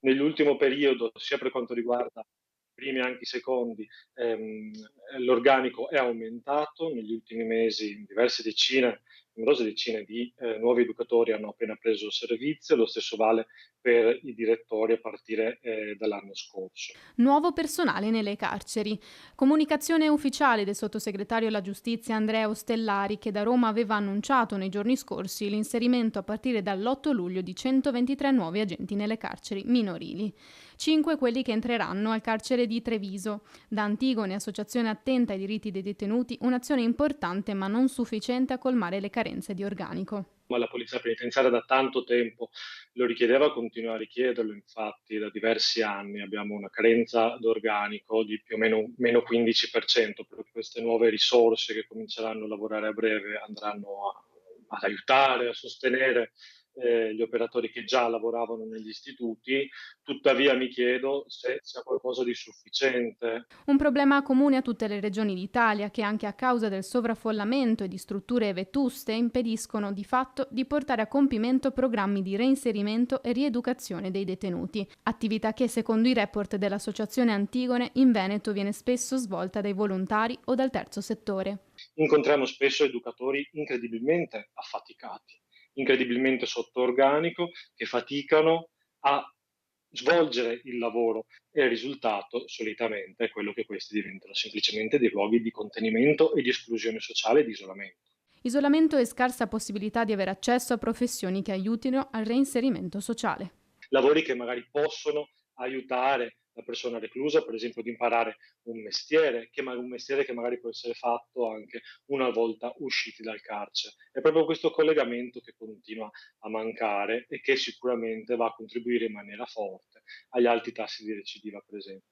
Nell'ultimo periodo, sia per quanto riguarda i primi e anche i secondi, l'organico è aumentato. Negli ultimi mesi numerose decine di nuovi educatori hanno appena preso servizio, lo stesso vale per i direttori a partire dall'anno scorso. Nuovo personale nelle carceri. Comunicazione ufficiale del sottosegretario alla giustizia Andrea Ostellari, che da Roma aveva annunciato nei giorni scorsi l'inserimento a partire dall'8 luglio di 123 nuovi agenti nelle carceri minorili. 5 quelli che entreranno al carcere di Treviso. Da Antigone, associazione attenta ai diritti dei detenuti, un'azione importante ma non sufficiente a colmare le carenze di organico. Ma la polizia penitenziaria da tanto tempo lo richiedeva, continua a richiederlo, infatti da diversi anni abbiamo una carenza d'organico di più o meno meno 15%, proprio queste nuove risorse che cominceranno a lavorare a breve andranno ad aiutare, a sostenere gli operatori che già lavoravano negli istituti. Tuttavia mi chiedo se sia qualcosa di sufficiente. Un problema comune a tutte le regioni d'Italia che anche a causa del sovraffollamento e di strutture vetuste impediscono di fatto di portare a compimento programmi di reinserimento e rieducazione dei detenuti, attività che secondo i report dell'Associazione Antigone in Veneto viene spesso svolta dai volontari o dal terzo settore. Incontriamo spesso educatori incredibilmente affaticati, incredibilmente sotto organico, che faticano a svolgere il lavoro e il risultato solitamente è quello che questi diventano semplicemente dei luoghi di contenimento e di esclusione sociale e di isolamento. Isolamento e scarsa possibilità di avere accesso a professioni che aiutino al reinserimento sociale. Lavori che magari possono aiutare la persona reclusa, per esempio, ad imparare un mestiere che magari può essere fatto anche una volta usciti dal carcere. È proprio questo collegamento che continua a mancare e che sicuramente va a contribuire in maniera forte agli alti tassi di recidiva presenti.